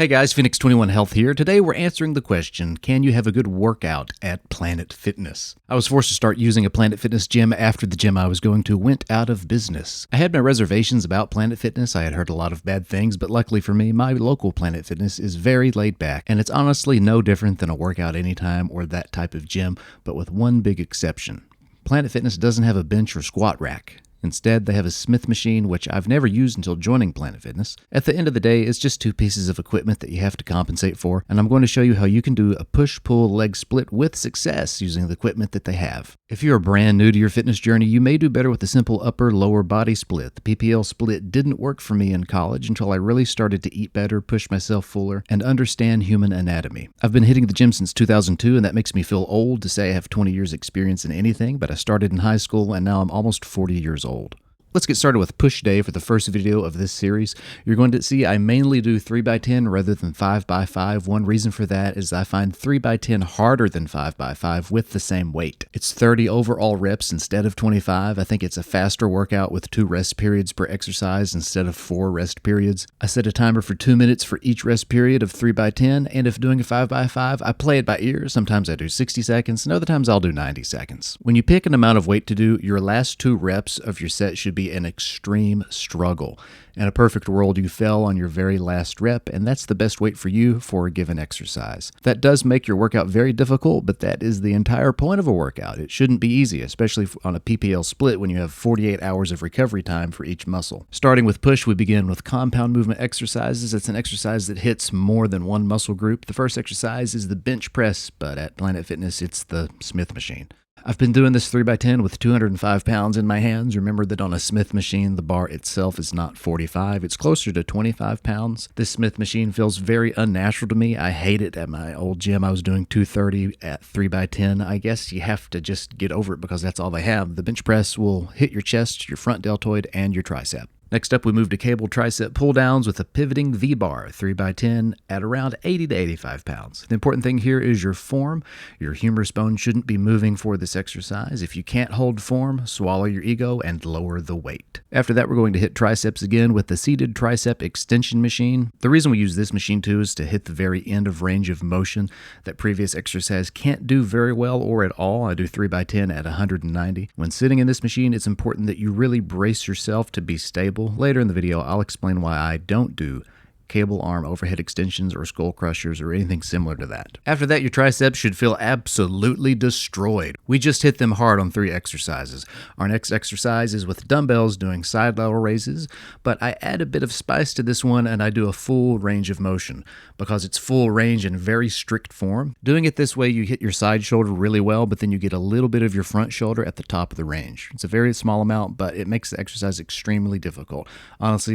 Hey guys, Phoenix 21 Health here. Today we're answering the question, can you have a good workout at Planet Fitness? I was forced to start using a Planet Fitness gym after the gym I was going to went out of business. I had my reservations about Planet Fitness. I had heard a lot of bad things, but luckily for me, my local Planet Fitness is very laid back, and it's honestly no different than a workout anytime or that type of gym, but with one big exception. Planet Fitness doesn't have a bench or squat rack. Instead, they have a Smith machine, which I've never used until joining Planet Fitness. At the end of the day, it's just two pieces of equipment that you have to compensate for, and I'm going to show you how you can do a push-pull leg split with success using the equipment that they have. If you're brand new to your fitness journey, you may do better with the simple upper-lower body split. The PPL split didn't work for me in college until I really started to eat better, push myself fuller, and understand human anatomy. I've been hitting the gym since 2002, and that makes me feel old to say I have 20 years experience in anything, but I started in high school, and now I'm almost 40 years old. Let's get started with push day for the first video of this series. You're going to see I mainly do 3x10 rather than 5x5. One reason for that is I find 3x10 harder than 5x5 with the same weight. It's 30 overall reps instead of 25. I think it's a faster workout with 2 rest periods per exercise instead of 4 rest periods. I set a timer for 2 minutes for each rest period of 3x10, and if doing a 5x5, I play it by ear. Sometimes I do 60 seconds, and other times I'll do 90 seconds. When you pick an amount of weight to do, your last 2 reps of your set should be an extreme struggle. In a perfect world, you fell on your very last rep, and that's the best weight for you for a given exercise. That does make your workout very difficult, but that is the entire point of a workout. It shouldn't be easy, especially on a PPL split when you have 48 hours of recovery time for each muscle. Starting with push, we begin with compound movement exercises. It's an exercise that hits more than one muscle group. The first exercise is the bench press, but at Planet Fitness, it's the Smith machine. I've been doing this 3x10 with 205 pounds in my hands. Remember that on a Smith machine, the bar itself is not 45. It's closer to 25 pounds. This Smith machine feels very unnatural to me. I hate it. At my old gym, I was doing 230 at 3x10. I guess you have to just get over it because that's all they have. The bench press will hit your chest, your front deltoid, and your tricep. Next up, we move to cable tricep pull downs with a pivoting V-bar, 3x10 at around 80 to 85 pounds. The important thing here is your form. Your humerus bone shouldn't be moving for this exercise. If you can't hold form, swallow your ego and lower the weight. After that, we're going to hit triceps again with the seated tricep extension machine. The reason we use this machine too is to hit the very end of range of motion that previous exercise can't do very well or at all. I do 3x10 at 190. When sitting in this machine, it's important that you really brace yourself to be stable. Later in the video, I'll explain why I don't do cable arm overhead extensions or skull crushers or anything similar to that. After that, your triceps should feel absolutely destroyed. We just hit them hard on 3 exercises. Our next exercise is with dumbbells doing side lateral raises, but I add a bit of spice to this one and I do a full range of motion because it's full range in very strict form. Doing it this way, you hit your side shoulder really well, but then you get a little bit of your front shoulder at the top of the range. It's a very small amount, but it makes the exercise extremely difficult. Honestly,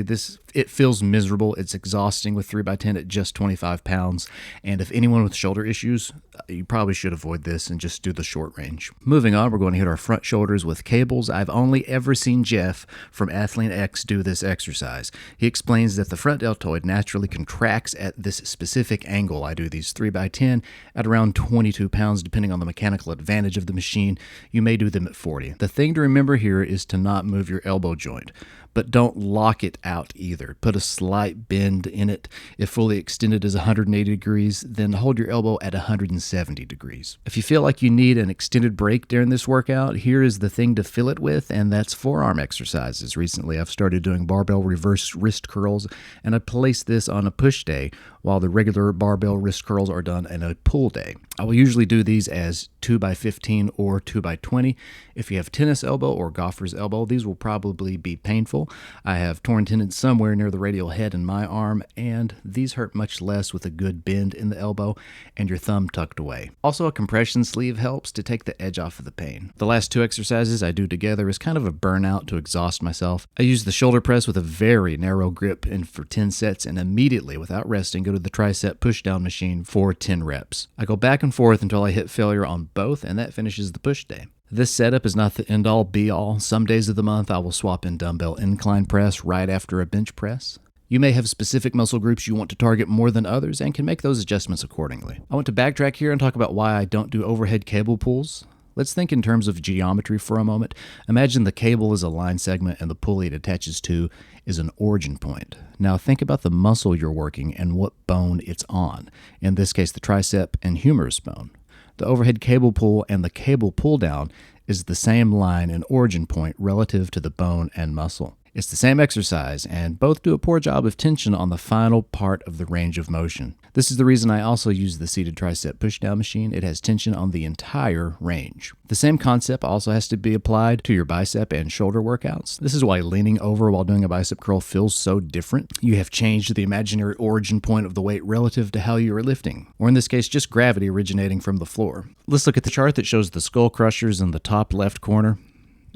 it feels miserable. It's exhausting with 3x10 at just 25 pounds. And if anyone with shoulder issues, you probably should avoid this and just do the short range. Moving on, we're going to hit our front shoulders with cables. I've only ever seen Jeff from Athlete X do this exercise. He explains that the front deltoid naturally contracts at this specific angle. I do these 3x10 at around 22 pounds, depending on the mechanical advantage of the machine. You may do them at 40. The thing to remember here is to not move your elbow joint, but don't lock it out either. Put a slight bend in it. If fully extended is 180 degrees, then hold your elbow at 170 degrees. If you feel like you need an extended break during this workout, here is the thing to fill it with, and that's forearm exercises. Recently, I've started doing barbell reverse wrist curls, and I place this on a push day, while the regular barbell wrist curls are done in a pull day. I will usually do these as 2x15 or 2x20. If you have tennis elbow or golfer's elbow, these will probably be painful. I have torn tendons somewhere near the radial head in my arm, and these hurt much less with a good bend in the elbow and your thumb tucked away. Also, a compression sleeve helps to take the edge off of the pain. The last 2 exercises I do together is kind of a burnout to exhaust myself. I use the shoulder press with a very narrow grip and for 10 sets, and immediately, without resting, go to the tricep push down machine for 10 reps. I go back and forth until I hit failure on both, and that finishes the push day. This setup is not the end-all be-all. Some days of the month I will swap in dumbbell incline press right after a bench press. You may have specific muscle groups you want to target more than others and can make those adjustments accordingly. I want to backtrack here and talk about why I don't do overhead cable pulls. Let's think in terms of geometry for a moment. Imagine the cable is a line segment and the pulley it attaches to is an origin point. Now think about the muscle you're working and what bone it's on. In this case, the tricep and humerus bone. The overhead cable pull and the cable pull down is the same line and origin point relative to the bone and muscle. It's the same exercise, and both do a poor job of tension on the final part of the range of motion. This is the reason I also use the seated tricep pushdown machine. It has tension on the entire range. The same concept also has to be applied to your bicep and shoulder workouts. This is why leaning over while doing a bicep curl feels so different. You have changed the imaginary origin point of the weight relative to how you are lifting, or in this case, just gravity originating from the floor. Let's look at the chart that shows the skull crushers in the top left corner.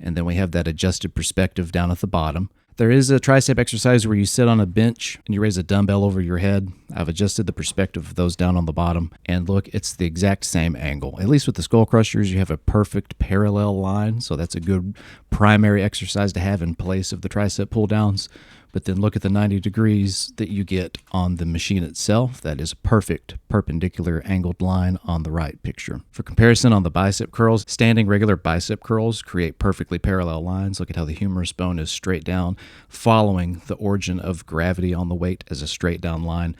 And then we have that adjusted perspective down at the bottom. There is a tricep exercise where you sit on a bench and you raise a dumbbell over your head. I've adjusted the perspective of those down on the bottom. And look, it's the exact same angle. At least with the skull crushers, you have a perfect parallel line. So that's a good primary exercise to have in place of the tricep pull downs. But then look at the 90 degrees that you get on the machine itself. That is a perfect perpendicular angled line on the right picture. For comparison on the bicep curls, standing regular bicep curls create perfectly parallel lines. Look at how the humerus bone is straight down, following the origin of gravity on the weight as a straight down line.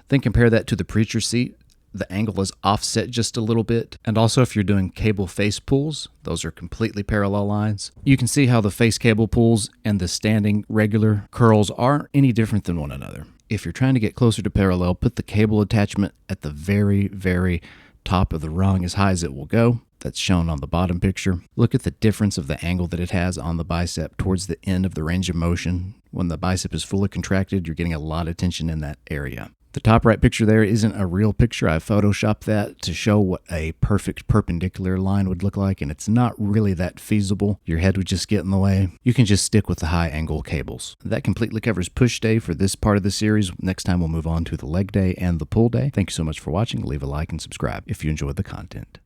Then compare that to the preacher seat. The angle is offset just a little bit. And also if you're doing cable face pulls, those are completely parallel lines. You can see how the face cable pulls and the standing regular curls aren't any different than one another. If you're trying to get closer to parallel, put the cable attachment at the very, very top of the rung as high as it will go. That's shown on the bottom picture. Look at the difference of the angle that it has on the bicep towards the end of the range of motion. When the bicep is fully contracted, you're getting a lot of tension in that area. The top right picture there isn't a real picture. I photoshopped that to show what a perfect perpendicular line would look like, and it's not really that feasible. Your head would just get in the way. You can just stick with the high angle cables. That completely covers push day for this part of the series. Next time we'll move on to the leg day and the pull day. Thank you so much for watching. Leave a like and subscribe if you enjoyed the content.